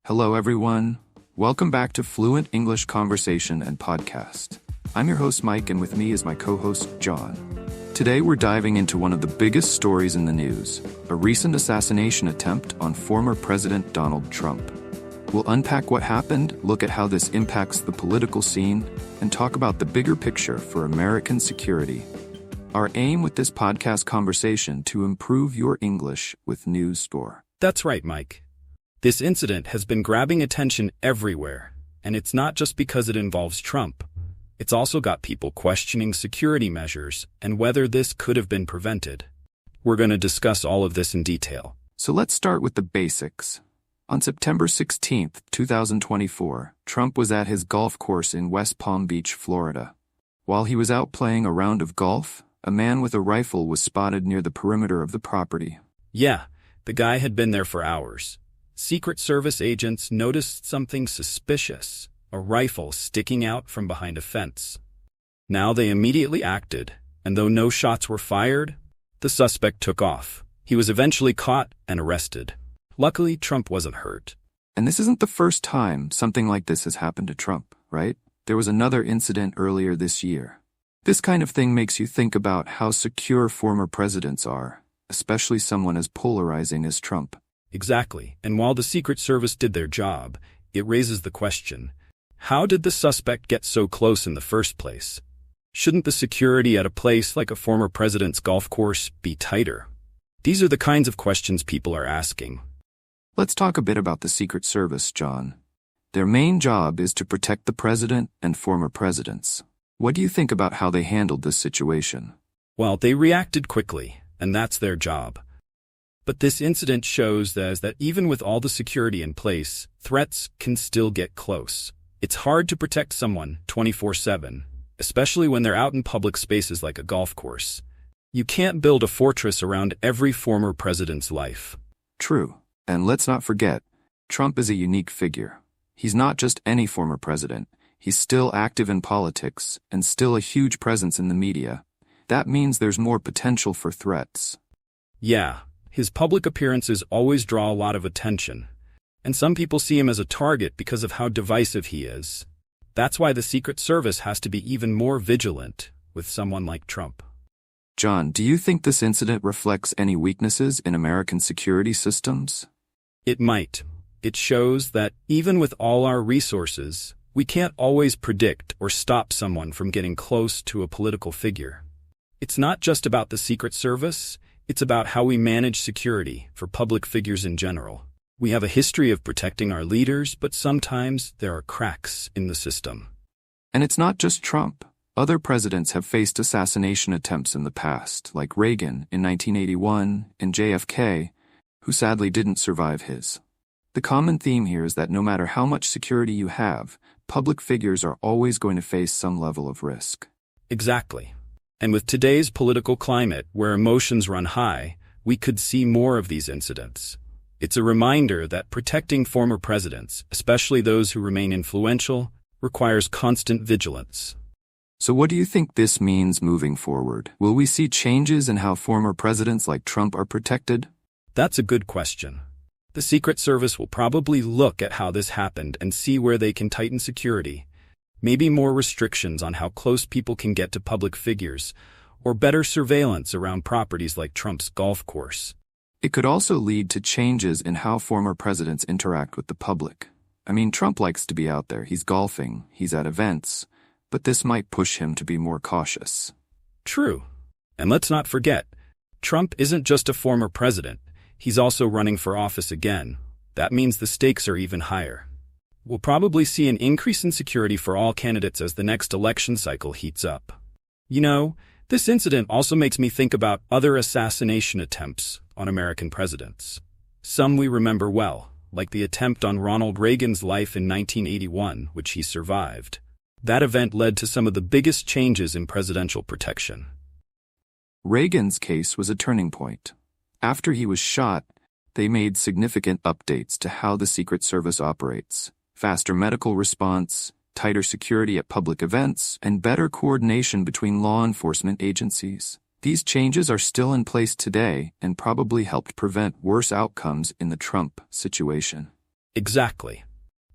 Hello, everyone. Welcome back to Fluent English Conversation and Podcast. I'm your host, Mike, and with me is my co-host, John. Today, we're diving into one of the biggest stories in the news, a recent assassination attempt on former President Donald Trump. We'll unpack what happened, look at how this impacts the political scene, and talk about the bigger picture for American security. Our aim with this podcast conversation to improve your English with News Score. That's right, Mike. This incident has been grabbing attention everywhere, and it's not just because it involves Trump. It's also got people questioning security measures and whether this could have been prevented. We're going to discuss all of this in detail. So let's start with the basics. On September 16, 2024, Trump was at his golf course in West Palm Beach, Florida. While he was out playing a round of golf, a man with a rifle was spotted near the perimeter of the property. Yeah, the guy had been there for hours. Secret Service agents noticed something suspicious, a rifle sticking out from behind a fence. Now they immediately acted, and though no shots were fired, the suspect took off. He was eventually caught and arrested. Luckily, Trump wasn't hurt. And this isn't the first time something like this has happened to Trump, right? There was another incident earlier this year. This kind of thing makes you think about how secure former presidents are, especially someone as polarizing as Trump. Exactly, and while the Secret Service did their job, it raises the question, how did the suspect get so close in the first place? Shouldn't the security at a place like a former president's golf course be tighter? These are the kinds of questions people are asking. Let's talk a bit about the Secret Service, John. Their main job is to protect the president and former presidents. What do you think about how they handled this situation? Well, they reacted quickly, and that's their job. But this incident shows us that even with all the security in place, threats can still get close. It's hard to protect someone 24/7, especially when they're out in public spaces like a golf course. You can't build a fortress around every former president's life. True. And let's not forget, Trump is a unique figure. He's not just any former president. He's still active in politics and still a huge presence in the media. That means there's more potential for threats. Yeah. His public appearances always draw a lot of attention, and some people see him as a target because of how divisive he is. That's why the Secret Service has to be even more vigilant with someone like Trump. John, do you think this incident reflects any weaknesses in American security systems? It might. It shows that even with all our resources, we can't always predict or stop someone from getting close to a political figure. It's not just about the Secret Service. It's about how we manage security for public figures in general. We have a history of protecting our leaders, but sometimes there are cracks in the system. And it's not just Trump. Other presidents have faced assassination attempts in the past, like Reagan in 1981 and JFK, who sadly didn't survive his. The common theme here is that no matter how much security you have, public figures are always going to face some level of risk. Exactly. And with today's political climate, where emotions run high, we could see more of these incidents. It's a reminder that protecting former presidents, especially those who remain influential, requires constant vigilance. So what do you think this means moving forward? Will we see changes in how former presidents like Trump are protected? That's a good question. The Secret Service will probably look at how this happened and see where they can tighten security. Maybe more restrictions on how close people can get to public figures, or better surveillance around properties like Trump's golf course. It could also lead to changes in how former presidents interact with the public. I mean, Trump likes to be out there. He's golfing, he's at events, but this might push him to be more cautious. True. And let's not forget, Trump isn't just a former president. He's also running for office again. That means the stakes are even higher. We'll probably see an increase in security for all candidates as the next election cycle heats up. You know, this incident also makes me think about other assassination attempts on American presidents. Some we remember well, like the attempt on Ronald Reagan's life in 1981, which he survived. That event led to some of the biggest changes in presidential protection. Reagan's case was a turning point. After he was shot, they made significant updates to how the Secret Service operates. Faster medical response, tighter security at public events, and better coordination between law enforcement agencies. These changes are still in place today and probably helped prevent worse outcomes in the Trump situation. Exactly.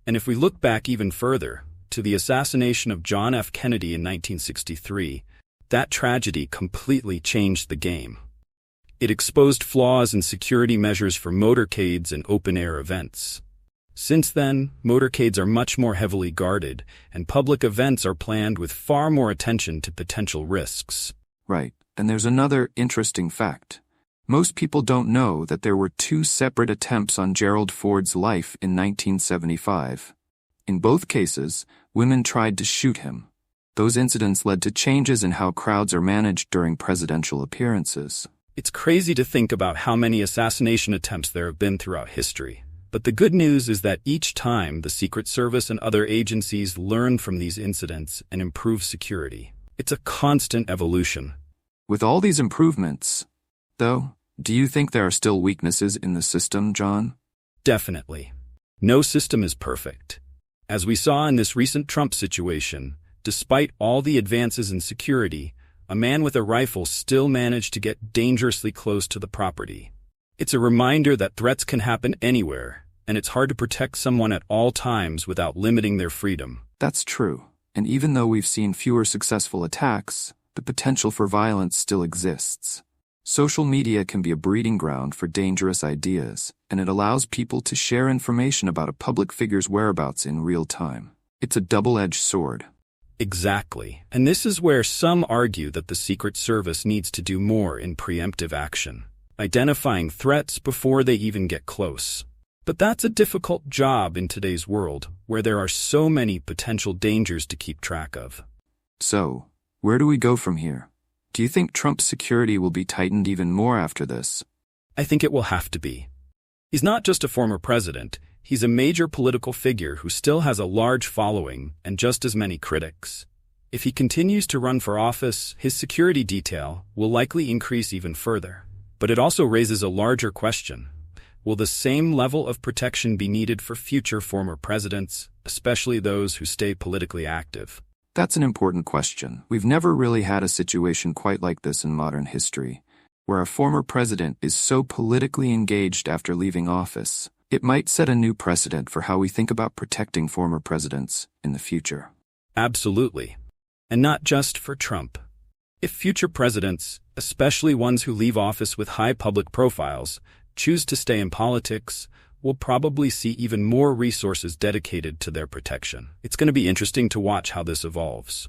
And if we look back even further, to the assassination of John F. Kennedy in 1963, that tragedy completely changed the game. It exposed flaws in security measures for motorcades and open-air events. Since then, motorcades are much more heavily guarded, and public events are planned with far more attention to potential risks. Right, and there's another interesting fact. Most people don't know that there were two separate attempts on Gerald Ford's life in 1975. In both cases, women tried to shoot him. Those incidents led to changes in how crowds are managed during presidential appearances. It's crazy to think about how many assassination attempts there have been throughout history. But the good news is that each time the Secret Service and other agencies learn from these incidents and improve security. It's a constant evolution. With all these improvements, though, do you think there are still weaknesses in the system, John? Definitely. No system is perfect. As we saw in this recent Trump situation, despite all the advances in security, a man with a rifle still managed to get dangerously close to the property. It's a reminder that threats can happen anywhere, and it's hard to protect someone at all times without limiting their freedom. That's true. And even though we've seen fewer successful attacks, the potential for violence still exists. Social media can be a breeding ground for dangerous ideas, and it allows people to share information about a public figure's whereabouts in real time. It's a double-edged sword. Exactly. And this is where some argue that the Secret Service needs to do more in preemptive action, identifying threats before they even get close. But that's a difficult job in today's world, where there are so many potential dangers to keep track of. So, where do we go from here? Do you think Trump's security will be tightened even more after this? I think it will have to be. He's not just a former president, he's a major political figure who still has a large following and just as many critics. If he continues to run for office, his security detail will likely increase even further. But it also raises a larger question. Will the same level of protection be needed for future former presidents, especially those who stay politically active? That's an important question. We've never really had a situation quite like this in modern history, where a former president is so politically engaged after leaving office. It might set a new precedent for how we think about protecting former presidents in the future. Absolutely. And not just for Trump. If future presidents, especially ones who leave office with high public profiles, choose to stay in politics, we'll probably see even more resources dedicated to their protection. It's going to be interesting to watch how this evolves.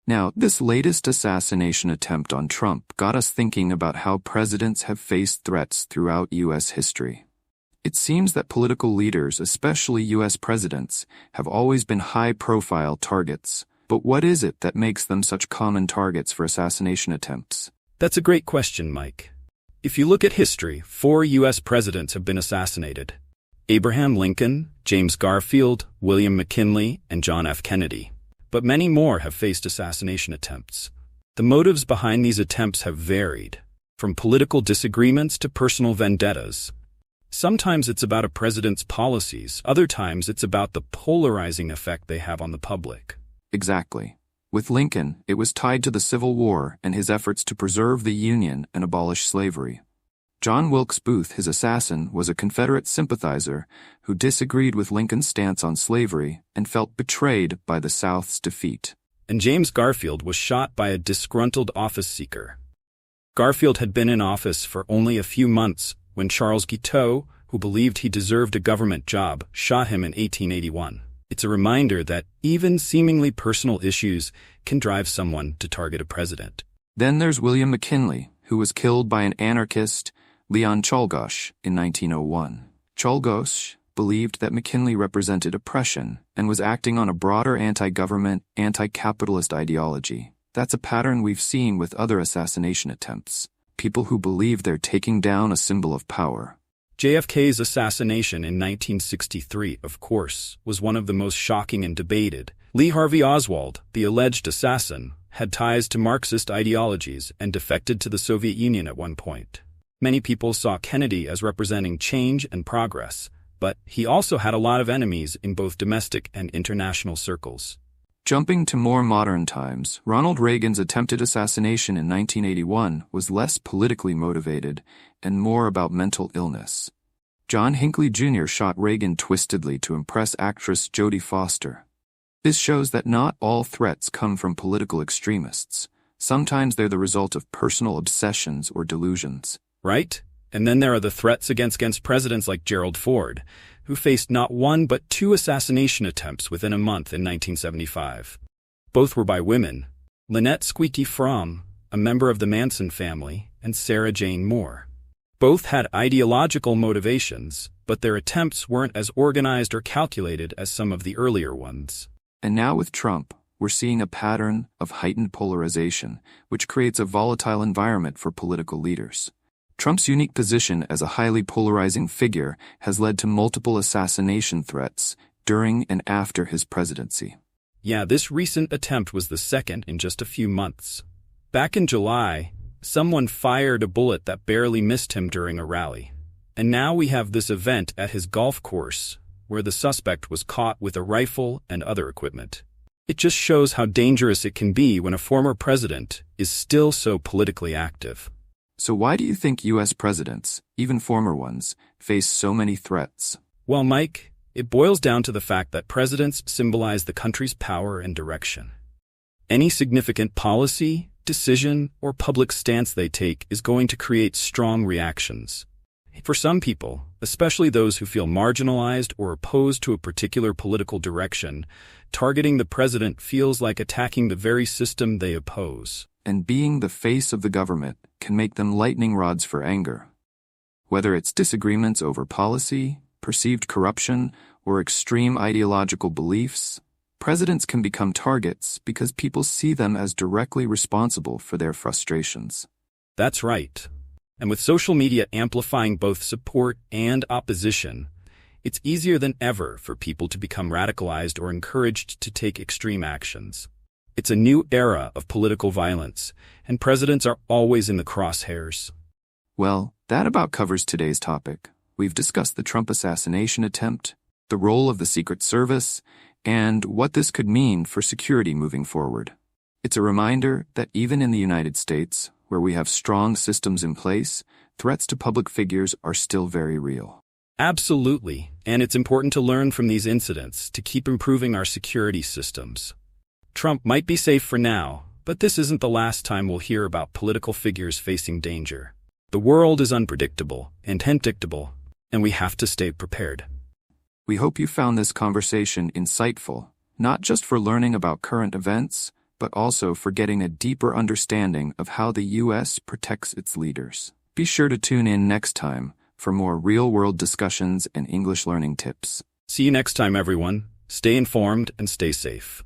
Now, this latest assassination attempt on Trump got us thinking about how presidents have faced threats throughout U.S. history. It seems that political leaders, especially U.S. presidents, have always been high-profile targets. But what is it that makes them such common targets for assassination attempts? That's a great question, Mike. If you look at history, 4 U.S. presidents have been assassinated: Abraham Lincoln, James Garfield, William McKinley, and John F. Kennedy. But many more have faced assassination attempts. The motives behind these attempts have varied, from political disagreements to personal vendettas. Sometimes it's about a president's policies, other times it's about the polarizing effect they have on the public. Exactly. With Lincoln, it was tied to the Civil War and his efforts to preserve the Union and abolish slavery. John Wilkes Booth, his assassin, was a Confederate sympathizer who disagreed with Lincoln's stance on slavery and felt betrayed by the South's defeat. And James Garfield was shot by a disgruntled office seeker. Garfield had been in office for only a few months when Charles Guiteau, who believed he deserved a government job, shot him in 1881. It's a reminder that even seemingly personal issues can drive someone to target a president. Then there's William McKinley, who was killed by an anarchist, Leon Czolgosz, in 1901. Czolgosz believed that McKinley represented oppression and was acting on a broader anti-government, anti-capitalist ideology. That's a pattern we've seen with other assassination attempts. People who believe they're taking down a symbol of power. JFK's assassination in 1963, of course, was one of the most shocking and debated. Lee Harvey Oswald, the alleged assassin, had ties to Marxist ideologies and defected to the Soviet Union at one point. Many people saw Kennedy as representing change and progress, but he also had a lot of enemies in both domestic and international circles. Jumping to more modern times, Ronald Reagan's attempted assassination in 1981 was less politically motivated and more about mental illness. John Hinckley Jr. shot Reagan twistedly to impress actress Jodie Foster. This shows that not all threats come from political extremists. Sometimes they're the result of personal obsessions or delusions. Right? And then there are the threats against presidents like Gerald Ford, who faced not one but two assassination attempts within a month in 1975. Both were by women, Lynette Squeaky Fromm, a member of the Manson family, and Sarah Jane Moore. Both had ideological motivations, but their attempts weren't as organized or calculated as some of the earlier ones. And now with Trump, we're seeing a pattern of heightened polarization, which creates a volatile environment for political leaders. Trump's unique position as a highly polarizing figure has led to multiple assassination threats during and after his presidency. Yeah, this recent attempt was the second in just a few months. Back in July, someone fired a bullet that barely missed him during a rally. And now we have this event at his golf course, where the suspect was caught with a rifle and other equipment. It just shows how dangerous it can be when a former president is still so politically active. So why do you think U.S. presidents, even former ones, face so many threats? Well, Mike, it boils down to the fact that presidents symbolize the country's power and direction. Any significant policy, decision, or public stance they take is going to create strong reactions. For some people, especially those who feel marginalized or opposed to a particular political direction, targeting the president feels like attacking the very system they oppose. And being the face of the government can make them lightning rods for anger. Whether it's disagreements over policy, perceived corruption, or extreme ideological beliefs, presidents can become targets because people see them as directly responsible for their frustrations. That's right. And with social media amplifying both support and opposition, it's easier than ever for people to become radicalized or encouraged to take extreme actions. It's a new era of political violence, and presidents are always in the crosshairs. Well, that about covers today's topic. We've discussed the Trump assassination attempt, the role of the Secret Service, and what this could mean for security moving forward. It's a reminder that even in the United States, where we have strong systems in place, threats to public figures are still very real. Absolutely, and it's important to learn from these incidents to keep improving our security systems. Trump might be safe for now, but this isn't the last time we'll hear about political figures facing danger. The world is unpredictable and unpredictable, and we have to stay prepared. We hope you found this conversation insightful, not just for learning about current events, but also for getting a deeper understanding of how the U.S. protects its leaders. Be sure to tune in next time for more real-world discussions and English learning tips. See you next time, everyone. Stay informed and stay safe.